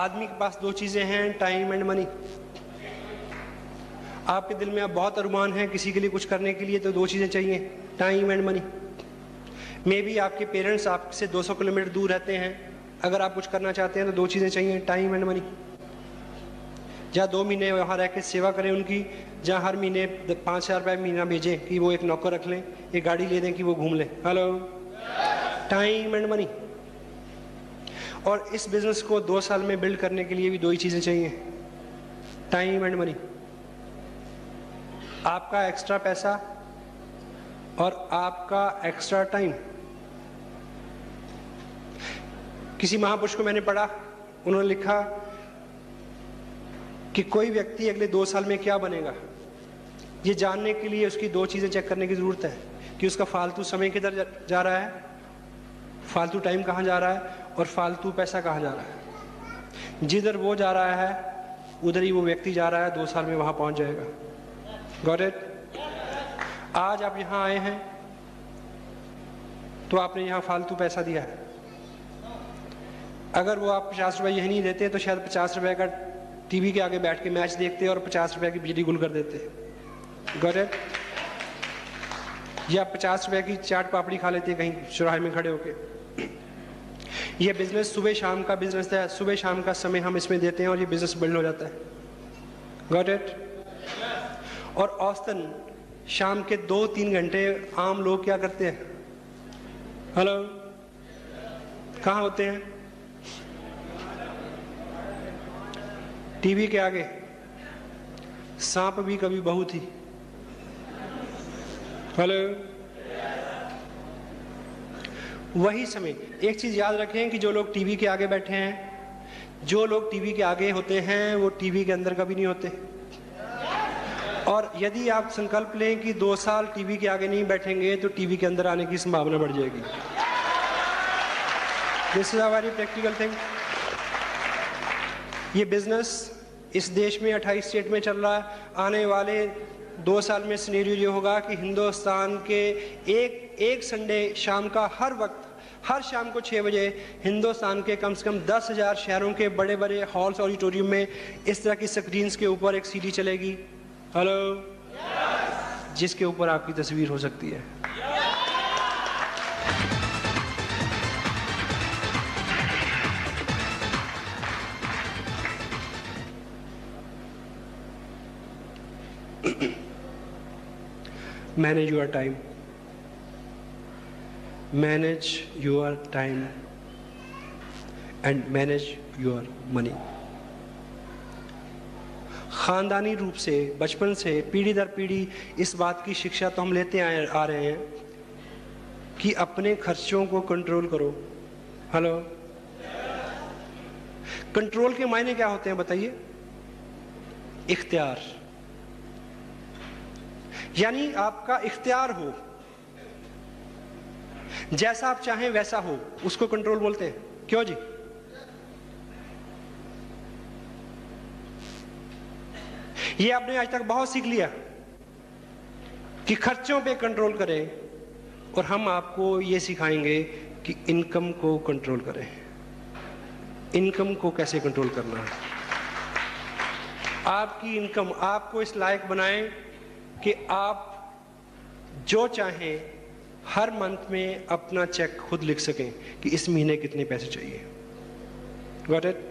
आदमी के पास दो चीजें हैं, टाइम एंड मनी। आपके दिल में अब बहुत अरमान है किसी के लिए कुछ करने के लिए, तो दो चीजें चाहिए, time and money. May be आपके पेरेंट्स आपसे 200 किलोमीटर दूर रहते हैं, अगर आप कुछ करना चाहते हैं तो दो चीजें चाहिए, टाइम एंड मनी। जहाँ 2 महीने वहाँ रह के सेवा करें उनकी, जहाँ हर महीने 5,000 रुपये महीना भेजें कि वो एक नौकर रख लें, एक गाड़ी ले दें कि वो घूम लें। Hello, time and money. और इस बिजनेस को 2 साल में बिल्ड करने के लिए भी दो ही चीजें चाहिए, टाइम एंड मनी। आपका एक्स्ट्रा पैसा और आपका एक्स्ट्रा टाइम। किसी महापुरुष को मैंने पढ़ा, उन्होंने लिखा कि कोई व्यक्ति अगले 2 साल में क्या बनेगा, ये जानने के लिए उसकी दो चीजें चेक करने की जरूरत है कि उसका फालतू समय किधर जा रहा है, फालतू टाइम कहाँ जा रहा है, और फालतू पैसा कहाँ जा रहा है। जिधर वो जा रहा है उधर ही वो व्यक्ति जा रहा है, 2 साल में वहां पहुंच जाएगा। Got it? आज आप यहां आए हैं तो आपने यहां फालतू पैसा दिया है। अगर वो आप 50 रुपए यही नहीं देते तो शायद 50 रुपए का टीवी के आगे बैठ के मैच देखते और 50 रुपए की बिजली गुल कर देते। Got it? या 50 रुपए की चाट पापड़ी खा लेते कहीं चौराहे में खड़े होके। ये बिजनेस सुबह शाम का बिजनेस है, सुबह शाम का समय हम इसमें देते हैं और ये बिजनेस बिल्ड हो जाता है। Got it? और औसतन शाम के 2-3 घंटे आम लोग क्या करते हैं? हेलो, कहाँ होते हैं? टीवी के आगे। सांप भी कभी बहू थी। हेलो, वही समय। एक चीज याद रखें कि जो लोग टीवी के आगे बैठे हैं, जो लोग टीवी के आगे होते हैं वो टीवी के अंदर कभी नहीं होते। और यदि आप संकल्प लें कि 2 साल टीवी के आगे नहीं बैठेंगे तो टीवी के अंदर आने की संभावना बढ़ जाएगी। This is a very practical thing. ये बिजनेस इस देश में 28 स्टेट में चल रहा है। आने वाले 2 साल में सिनेरियो ये होगा कि हिंदुस्तान के एक संडे शाम का हर वक्त, हर शाम को 6 बजे हिंदुस्तान के कम से कम 10,000 शहरों के बड़े बड़े हॉल्स ऑडिटोरियम में इस तरह की स्क्रीन्स के ऊपर एक सीडी चलेगी। हेलो, जिसके ऊपर आपकी तस्वीर हो सकती है। Manage your time. Manage your time and manage your money. खानदानी रूप से बचपन से पीढ़ी दर पीढ़ी इस बात की शिक्षा तो हम लेते आ रहे हैं कि अपने खर्चों को कंट्रोल करो। हेलो, कंट्रोल के मायने क्या होते हैं बताइए? इख्तियार, यानी आपका इख्तियार हो, जैसा आप चाहें वैसा हो, उसको कंट्रोल बोलते हैं। क्यों जी? ये आपने आज तक बहुत सीख लिया कि खर्चों पे कंट्रोल करें, और हम आपको ये सिखाएंगे कि इनकम को कंट्रोल करें। इनकम को कैसे कंट्रोल करना है? आपकी इनकम आपको इस लायक बनाएं कि आप जो चाहें हर मंथ में अपना चेक खुद लिख सकें कि इस महीने कितने पैसे चाहिए। Got it?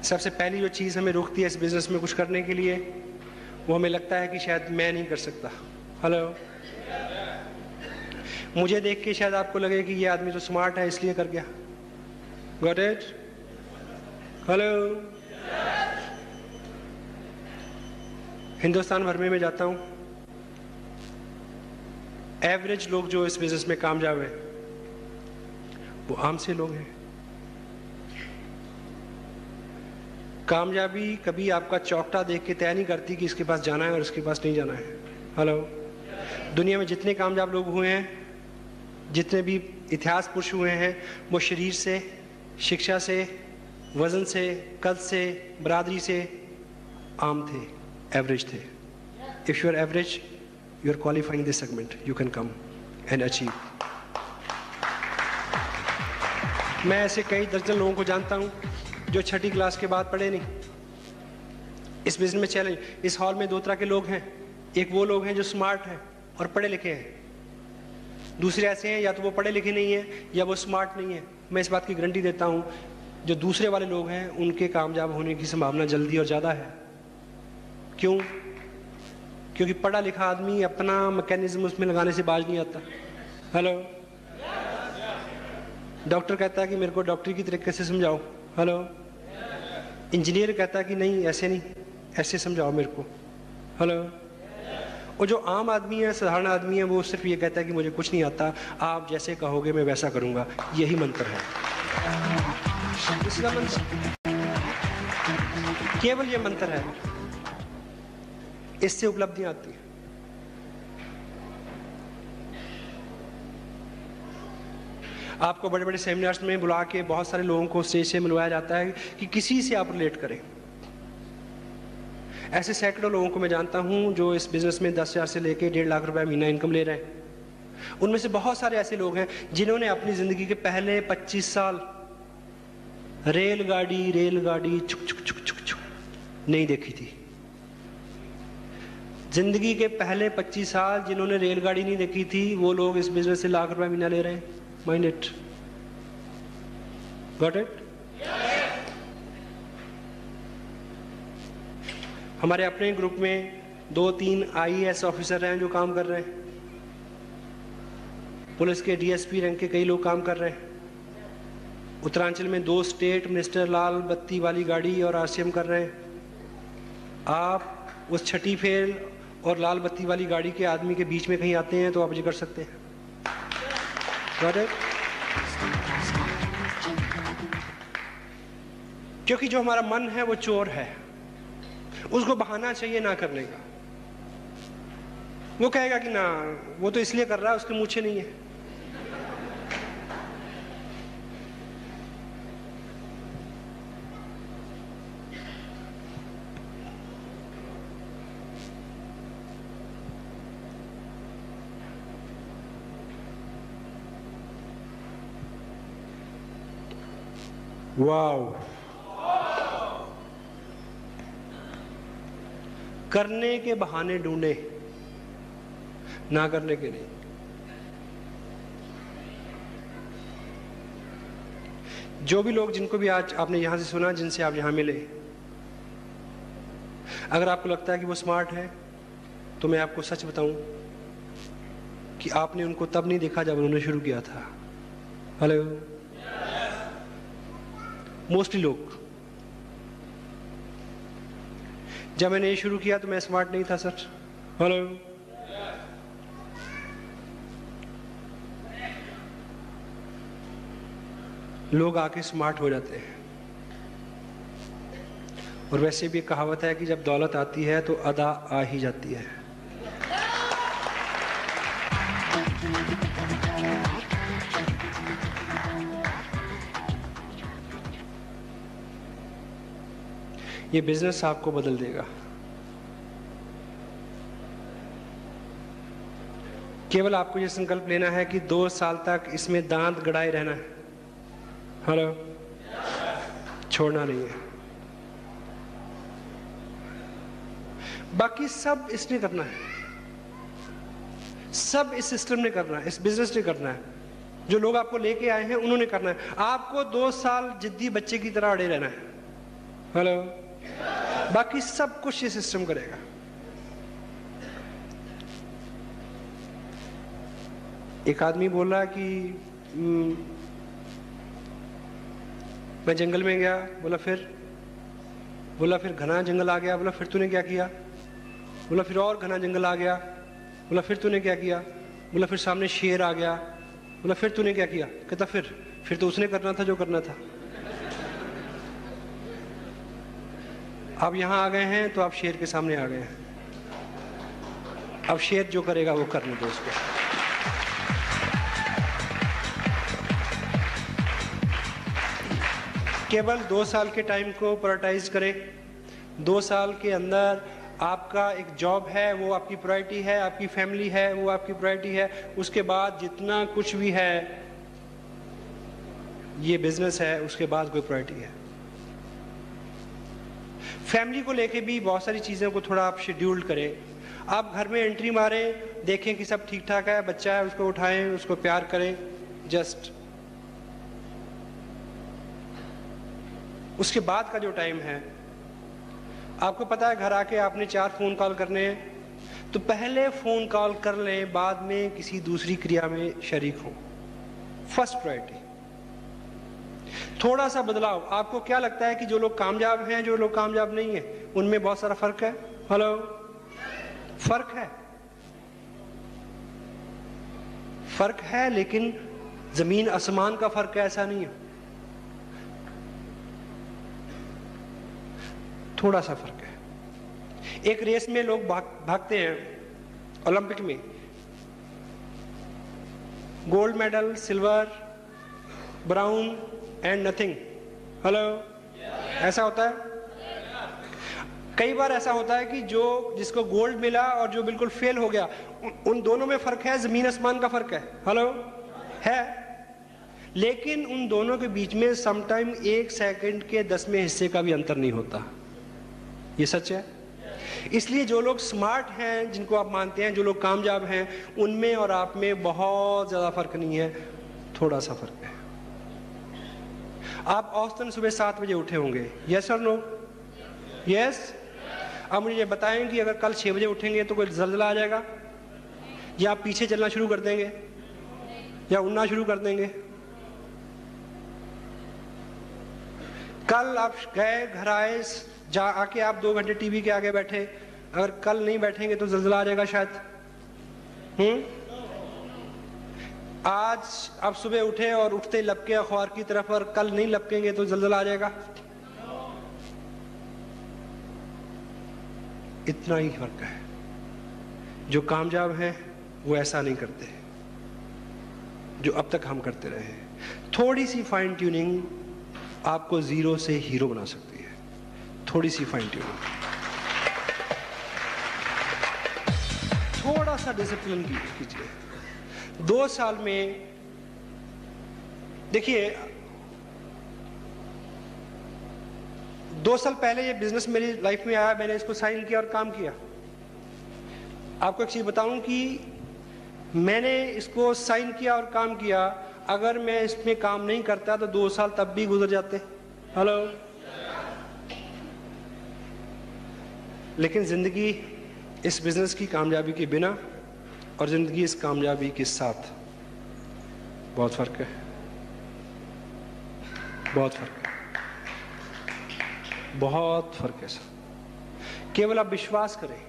सबसे पहली जो चीज हमें रोकती है इस बिजनेस में कुछ करने के लिए, वो हमें लगता है कि शायद मैं नहीं कर सकता। हेलो, मुझे देख के शायद आपको लगे कि ये आदमी तो स्मार्ट है इसलिए कर गया। Got it? हेलो, हिंदुस्तान भर में मैं जाता हूं, एवरेज लोग जो इस बिजनेस में कामयाब हैं वो आम से लोग हैं। कामयाबी कभी आपका चौकटा देख के तय नहीं करती कि इसके पास जाना है और इसके पास नहीं जाना है। हेलो, दुनिया में जितने कामयाब लोग हुए हैं, जितने भी इतिहास पुरुष हुए हैं, वो शरीर से, शिक्षा से, वजन से, कद से, बरादरी से आम थे, एवरेज थे। If you are average, you are qualifying this segment, you can come and achieve. मैं ऐसे कई दर्जन लोगों को जानता हूं जो छठी क्लास के बाद पढ़े नहीं। इस बिजनेस में चैलेंज, इस हॉल में दो तरह के लोग हैं। एक वो लोग हैं जो स्मार्ट हैं और पढ़े लिखे हैं, दूसरे ऐसे हैं या तो वो पढ़े लिखे नहीं हैं या वो स्मार्ट नहीं है। मैं इस बात की गारंटी देता हूं जो दूसरे वाले लोग हैं उनके कामयाब होने की संभावना जल्दी और ज़्यादा है। क्यों? क्योंकि पढ़ा लिखा आदमी अपना मैकेनिज्म उसमें लगाने से बाज नहीं आता। हेलो, डॉक्टर कहता है कि मेरे को डॉक्टरी की तरीके से समझाओ। हेलो, इंजीनियर कहता है कि नहीं ऐसे नहीं, ऐसे समझाओ मेरे को। हेलो, और जो आम आदमी है, साधारण आदमी है, वो सिर्फ ये कहता है कि मुझे कुछ नहीं आता, आप जैसे कहोगे मैं वैसा करूंगा। यही मंत्र है, इसका मंत्र, केवल ये मंत्र है, इससे उपलब्धियां आती हैं। आपको बड़े बड़े सेमिनार्स में बुला के बहुत सारे लोगों को स्टेज से मिलवाया जाता है कि किसी से आप रिलेट करें। ऐसे सैकड़ों लोगों को मैं जानता हूं जो इस बिजनेस में 10,000 से लेके 1.5 लाख रुपए महीना इनकम ले रहे हैं। उनमें से बहुत सारे ऐसे लोग हैं जिन्होंने अपनी जिंदगी के पहले 25 साल रेलगाड़ी छुक छुक छुक छुक छुक नहीं देखी थी। जिंदगी के पहले 25 साल जिन्होंने रेलगाड़ी नहीं देखी थी, वो लोग इस बिजनेस से लाख रुपए महीना ले रहे हैं। Mind it, got it? हमारे अपने ग्रुप में 2-3 IAS ऑफिसर हैं जो काम कर रहे हैं। पुलिस के DSP रैंक के कई लोग काम कर रहे हैं। उत्तरांचल में 2 स्टेट मिनिस्टर लाल बत्ती वाली गाड़ी और RCM कर रहे हैं। आप उस छठी फेल और लाल बत्ती वाली गाड़ी के आदमी के बीच में कहीं आते हैं तो आप ये कर सकते हैं। Got it? क्योंकि जो हमारा मन है वो चोर है, उसको बहाना चाहिए ना करने का। वो कहेगा कि ना वो तो इसलिए कर रहा है, उसके मूछें नहीं है। वाओ, करने के बहाने ढूंढे, ना करने के नहीं। जो भी लोग जिनको भी आज आपने यहां से सुना, जिनसे आप यहां मिले, अगर आपको लगता है कि वो स्मार्ट है तो मैं आपको सच बताऊं कि आपने उनको तब नहीं देखा जब उन्होंने शुरू किया था। हेलो, मोस्टली लोग, जब मैंने ये शुरू किया तो मैं स्मार्ट नहीं था सर। हेलो, लोग आके स्मार्ट हो जाते हैं। और वैसे भी कहावत है कि जब दौलत आती है तो अदा आ ही जाती है। ये बिजनेस आपको बदल देगा। केवल आपको ये संकल्प लेना है कि 2 साल तक इसमें दांत गड़ाए रहना है। हेलो, छोड़ना नहीं है। बाकी सब इसने करना है, सब इस सिस्टम ने करना है, इस बिजनेस ने करना है। जो लोग आपको लेके आए हैं उन्होंने करना है। आपको 2 साल जिद्दी बच्चे की तरह अड़े रहना है। हेलो, बाकी सब कुछ ये सिस्टम करेगा। एक आदमी बोल रहा है कि मैं जंगल में गया। बोला फिर घना जंगल आ गया। बोला फिर तूने क्या किया? बोला फिर और घना जंगल आ गया। बोला फिर तूने क्या किया? बोला फिर सामने शेर आ गया। बोला फिर तूने क्या किया? कहता फिर तो उसने करना था जो करना था। अब यहां आ गए हैं तो आप शेर के सामने आ गए हैं। अब शेर जो करेगा वो करने दो उसको। केवल 2 साल के टाइम को प्रायोरिटाइज करें। 2 साल के अंदर आपका एक जॉब है, वो आपकी प्रायोरिटी है, आपकी फैमिली है, वो आपकी प्रायोरिटी है। उसके बाद जितना कुछ भी है ये बिजनेस है, उसके बाद कोई प्रायोरिटी है। फैमिली को लेके भी बहुत सारी चीज़ों को थोड़ा आप शेड्यूल्ड करें। आप घर में एंट्री मारें, देखें कि सब ठीक ठाक है, बच्चा है उसको उठाएं, उसको प्यार करें, जस्ट उसके बाद का जो टाइम है, आपको पता है घर आके आपने 4 फ़ोन कॉल करने हैं, तो पहले फ़ोन कॉल कर लें, बाद में किसी दूसरी क्रिया में शरीक हों। First priority. थोड़ा सा बदलाव। आपको क्या लगता है कि जो लोग कामयाब हैं, जो लोग कामयाब नहीं हैं, उनमें बहुत सारा फर्क है? हेलो, फर्क है, फर्क है, लेकिन जमीन आसमान का फर्क है, ऐसा नहीं है, थोड़ा सा फर्क है। एक रेस में लोग भागते हैं, ओलंपिक में, gold medal, silver, brown and nothing. Hello, ऐसा होता है। कई बार ऐसा होता है कि जिसको गोल्ड मिला और जो बिल्कुल फेल हो गया, उन दोनों में फर्क है, जमीन आसमान का फर्क है। हेलो, है, लेकिन उन दोनों के बीच में समटाइम 1 सेकंड के 10वें हिस्से का भी अंतर नहीं होता। ये सच है। इसलिए जो लोग स्मार्ट हैं, जिनको आप मानते हैं, जो लोग कामयाब हैं, उनमें और आप में बहुत ज्यादा फर्क नहीं है, थोड़ा सा फर्क है। आप औसतन सुबह 7 बजे उठे होंगे, यस और नो? यस। अब मुझे ये बताएं कि अगर कल 6 बजे उठेंगे तो कोई जल्जला आ जाएगा, या आप पीछे चलना शुरू कर देंगे, या उड़ना शुरू कर देंगे? कल आप गए, घर आए, आके आप 2 घंटे टीवी के आगे बैठे, अगर कल नहीं बैठेंगे तो जल्जला आ जाएगा शायद। आज आप सुबह उठे और उठते लपके अखबार की तरफ, और कल नहीं लपकेंगे तो जल्जला आ जाएगा। इतना ही फर्क है। जो कामयाब हैं वो ऐसा नहीं करते जो अब तक हम करते रहे हैं। थोड़ी सी फाइन ट्यूनिंग आपको जीरो से हीरो बना सकती है, थोड़ी सी फाइन ट्यूनिंग, थोड़ा सा डिसिप्लिन कीजिए। 2 साल में देखिए, 2 साल पहले ये बिजनेस मेरी लाइफ में आया, मैंने इसको साइन किया और काम किया। आपको एक चीज बताऊं कि मैंने इसको साइन किया और काम किया, अगर मैं इसमें काम नहीं करता तो 2 साल तब भी गुजर जाते। हेलो, लेकिन जिंदगी इस बिजनेस की कामयाबी के बिना और जिंदगी इस कामयाबी के साथ बहुत फर्क है, बहुत फर्क है, बहुत फर्क है सर। केवल आप विश्वास करें,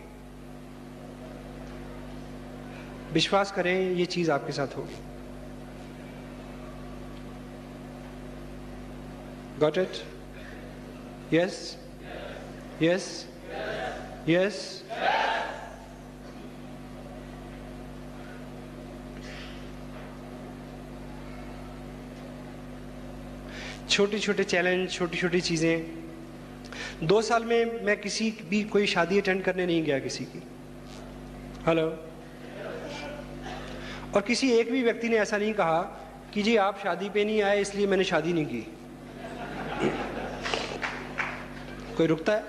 विश्वास करें, ये चीज आपके साथ होगी। Got it? Yes, yes, yes. छोटे छोटे चैलेंज, छोटी छोटी चीजें। 2 साल में मैं किसी भी कोई शादी अटेंड करने नहीं गया किसी की। हेलो, और किसी एक भी व्यक्ति ने ऐसा नहीं कहा कि जी आप शादी पे नहीं आए इसलिए मैंने शादी नहीं की। कोई रुकता है?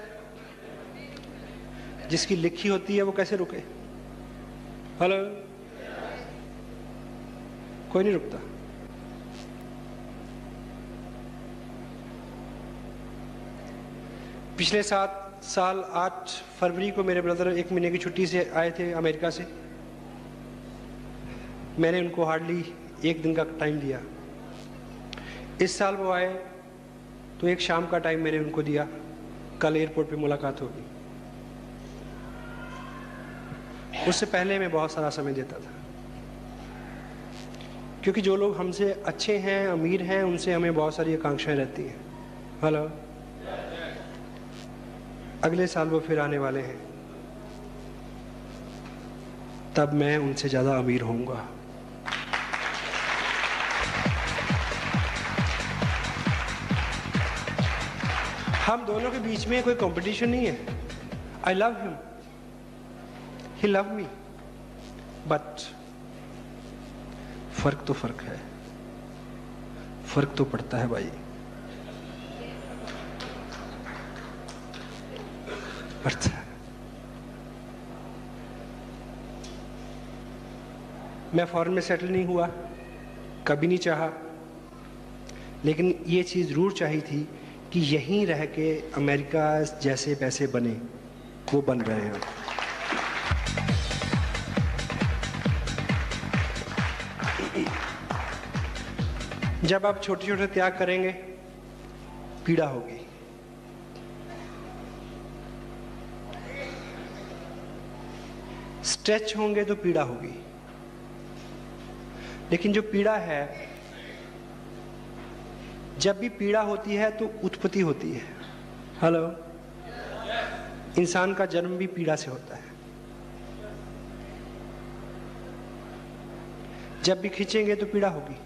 जिसकी लिखी होती है वो कैसे रुके? हेलो, कोई नहीं रुकता। पिछले 7 साल 8 फरवरी को मेरे ब्रदर 1 महीने की छुट्टी से आए थे अमेरिका से। मैंने उनको हार्डली 1 दिन का टाइम दिया। इस साल वो आए तो एक शाम का टाइम मैंने उनको दिया। कल एयरपोर्ट पे मुलाकात होगी। उससे पहले मैं बहुत सारा समय देता था, क्योंकि जो लोग हमसे अच्छे हैं, अमीर हैं, उनसे हमें बहुत सारी आकांक्षाएं रहती हैं। हेलो, अगले साल वो फिर आने वाले हैं, तब मैं उनसे ज्यादा अमीर होऊंगा। हम दोनों के बीच में कोई कंपटीशन नहीं है। I love him, he love me, but फर्क तो फर्क है, फर्क तो पड़ता है भाई, पड़ता है। मैं फॉरेन में सेटल नहीं हुआ, कभी नहीं चाहा, लेकिन ये चीज़ ज़रूर चाहिए थी कि यहीं रह के अमेरिका जैसे पैसे बने, वो बन रहे हैं। जब आप छोटे छोटे त्याग करेंगे, पीड़ा होगी। स्ट्रेच होंगे तो पीड़ा होगी, लेकिन जो पीड़ा है, जब भी पीड़ा होती है तो उत्पत्ति होती है। हेलो, इंसान का जन्म भी पीड़ा से होता है। जब भी खींचेंगे तो पीड़ा होगी,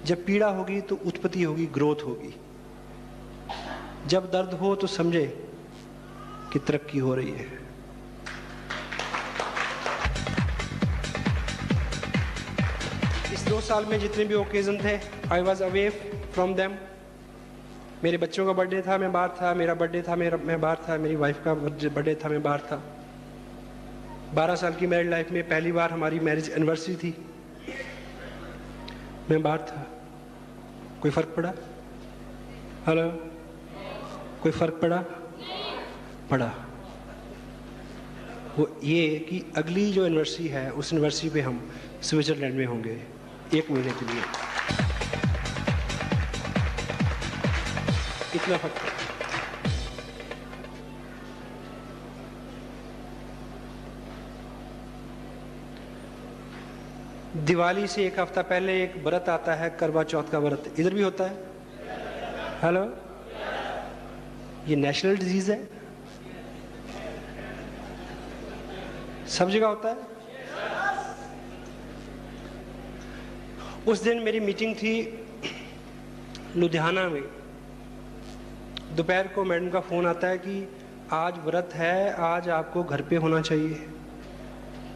जब पीड़ा होगी तो उत्पत्ति होगी, ग्रोथ होगी। जब दर्द हो तो समझे कि तरक्की हो रही है। इस 2 साल में जितने भी ओकेजन थे, I was away from them. मेरे बच्चों का बर्थडे था, मैं बाहर था। मेरा बर्थडे था, मैं बाहर था। मेरी वाइफ का बर्थडे था, मैं बाहर था। 12 साल की मैरिड लाइफ में पहली बार हमारी मैरिज एनिवर्सरी थी, मैं बाहर था। कोई फर्क पड़ा? हेलो, कोई फर्क पड़ा? पड़ा। वो ये कि अगली जो एनिवर्सरी है, उस एनिवर्सरी पे हम स्विट्जरलैंड में होंगे 1 महीने के लिए। इतना फर्क पड़ा। दिवाली से 1 हफ्ता पहले एक व्रत आता है, करवा चौथ का व्रत। इधर भी होता है। हेलो, ये नेशनल डिजीज है, सब जगह होता है। उस दिन मेरी मीटिंग थी लुधियाना में। दोपहर को मैडम का फोन आता है कि आज व्रत है, आज आपको घर पे होना चाहिए।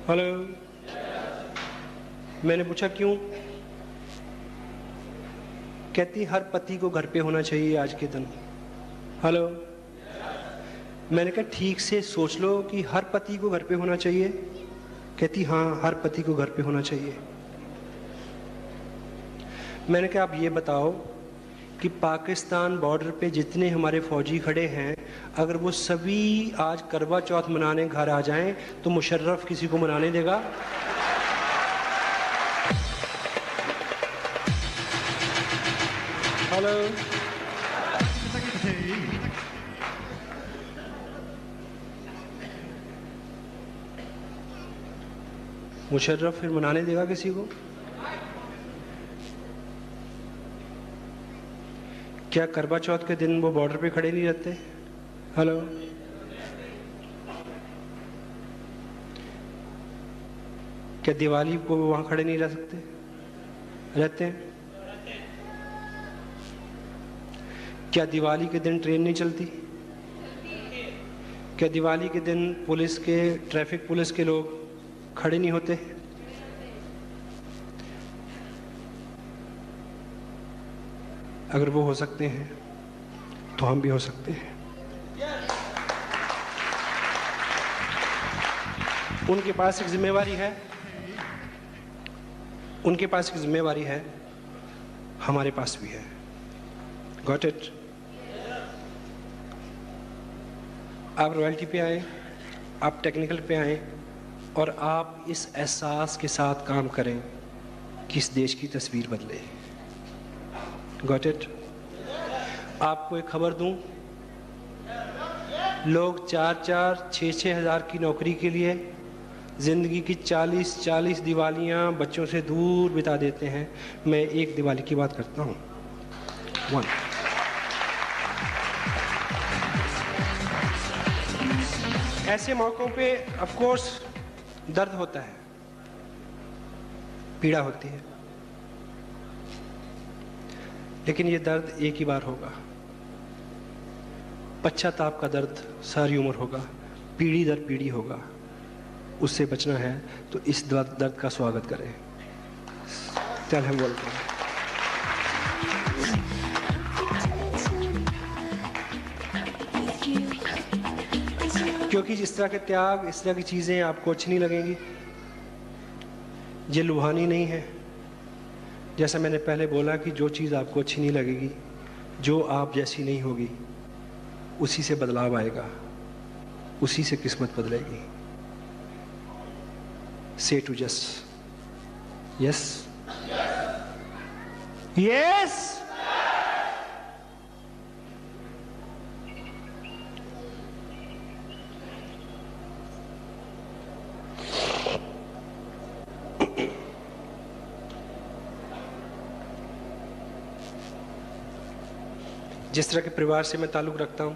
हेलो, मैंने पूछा क्यों? कहती हर पति को घर पे होना चाहिए आज के दिन। हेलो, मैंने कहा ठीक से सोच लो कि हर पति को घर पे होना चाहिए। कहती हाँ, हर पति को घर पे होना चाहिए। मैंने कहा आप ये बताओ कि पाकिस्तान बॉर्डर पे जितने हमारे फौजी खड़े हैं, अगर वो सभी आज करवा चौथ मनाने घर आ जाएं तो मुशर्रफ किसी को मनाने देगा? हेलो, मुशर्रफ फिर मनाने देगा किसी को? क्या करवा चौथ के दिन वो बॉर्डर पे खड़े नहीं रहते? हेलो, क्या दिवाली को वहां खड़े नहीं रह सकते? रहते हैं। क्या दिवाली के दिन ट्रेन नहीं चलती? क्या दिवाली के दिन पुलिस के, ट्रैफिक पुलिस के लोग खड़े नहीं होते? अगर वो हो सकते हैं तो हम भी हो सकते हैं। उनके पास एक जिम्मेवारी है, उनके पास एक जिम्मेवारी है, हमारे पास भी है। Got it? आप रॉयल्टी पे आए, आप टेक्निकल पे आए, और आप इस एहसास के साथ काम करें कि इस देश की तस्वीर बदले। Got it? आपको एक खबर दूं, लोग 4-4, 6-6 हज़ार की नौकरी के लिए ज़िंदगी की 40-40 दिवालियां बच्चों से दूर बिता देते हैं। मैं एक दिवाली की बात करता हूं, 1। ऐसे मौक़ों पे ऑफ कोर्स दर्द होता है, पीड़ा होती है, लेकिन ये दर्द एक ही बार होगा। पश्चाताप का दर्द सारी उम्र होगा, पीढ़ी दर पीढ़ी होगा। उससे बचना है तो इस दर्द का स्वागत करें। चल हम बोलते हैं। क्योंकि जिस तरह के त्याग, इस तरह की चीज़ें आपको अच्छी नहीं लगेंगी। ये लुभानी नहीं है। जैसा मैंने पहले बोला कि जो चीज़ आपको अच्छी नहीं लगेगी, जो आप जैसी नहीं होगी, उसी से बदलाव आएगा, उसी से किस्मत बदलेगी। Say to just yes, yes. जिस तरह के परिवार से मैं ताल्लुक़ रखता हूँ,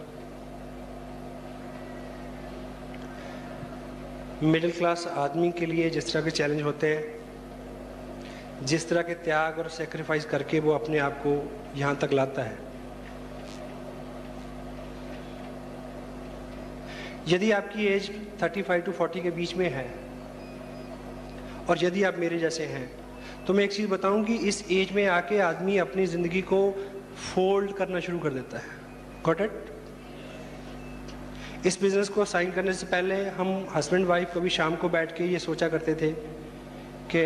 मिडिल क्लास आदमी के लिए जिस तरह के चैलेंज होते हैं, जिस तरह के त्याग और सेक्रीफाइस करके वो अपने आप को यहाँ तक लाता है, यदि आपकी एज 35 to 40 के बीच में है और यदि आप मेरे जैसे हैं, तो मैं एक चीज़ बताऊं कि इस एज में आके आदमी अपनी ज़िंदगी को फोल्ड करना शुरू कर देता है। Got it? इस बिज़नेस को साइन करने से पहले हम हस्बैंड वाइफ कभी शाम को बैठ के ये सोचा करते थे कि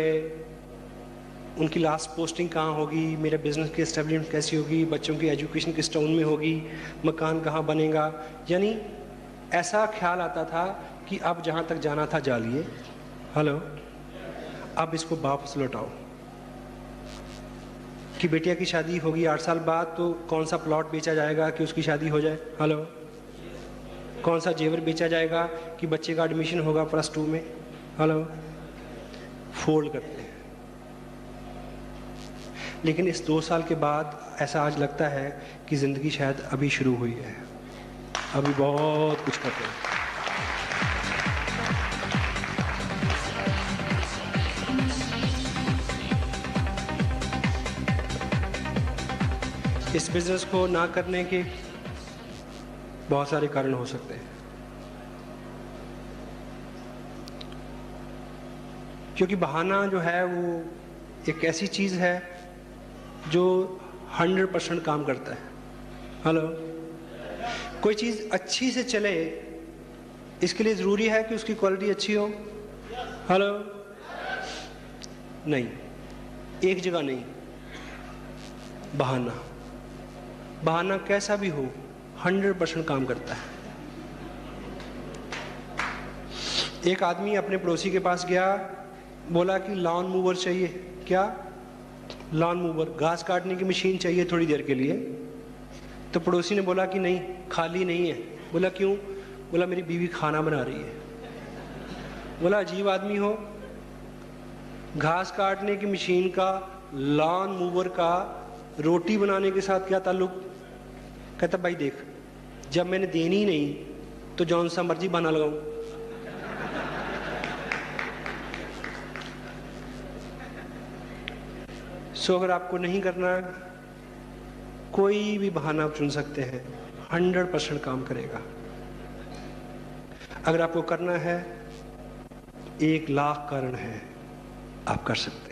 उनकी लास्ट पोस्टिंग कहाँ होगी, मेरे बिज़नेस की एस्टेब्लिशमेंट कैसी होगी, बच्चों की एजुकेशन किस टाउन में होगी, मकान कहाँ बनेगा। यानी ऐसा ख्याल आता था कि अब जहाँ तक जाना था जा लिए, हेलो, अब इसको वापस लौटाओ। कि बेटिया की शादी होगी 8 साल बाद, तो कौन सा प्लॉट बेचा जाएगा कि उसकी शादी हो जाए, हेलो, कौन सा जेवर बेचा जाएगा कि बच्चे का एडमिशन होगा +2 में, हेलो। फोल्ड करते हैं। लेकिन इस 2 साल के बाद ऐसा आज लगता है कि ज़िंदगी शायद अभी शुरू हुई है, अभी बहुत कुछ करते हैं। इस बिज़नेस को ना करने के बहुत सारे कारण हो सकते हैं, क्योंकि बहाना जो है वो एक ऐसी चीज़ है जो 100% काम करता है। हेलो, कोई चीज़ अच्छी से चले इसके लिए ज़रूरी है कि उसकी क्वालिटी अच्छी हो, हेलो, नहीं, एक जगह नहीं। बहाना कैसा भी हो 100% काम करता है। एक आदमी अपने पड़ोसी के पास गया, बोला कि लॉन मूवर चाहिए। क्या? लॉन मूवर, घास काटने की मशीन चाहिए थोड़ी देर के लिए। तो पड़ोसी ने बोला कि नहीं, खाली नहीं है। बोला क्यों? बोला मेरी बीवी खाना बना रही है। बोला अजीब आदमी हो, घास काटने की मशीन का, लॉन मूवर का रोटी बनाने के साथ क्या ताल्लुक? कहता भाई देख, जब मैंने देनी नहीं तो जौन सा मर्जी बहाना लगाऊं। सो अगर आपको नहीं करना, कोई भी बहाना आप चुन सकते हैं, 100% काम करेगा। अगर आपको करना है, 1 लाख कारण है, आप कर सकते हैं।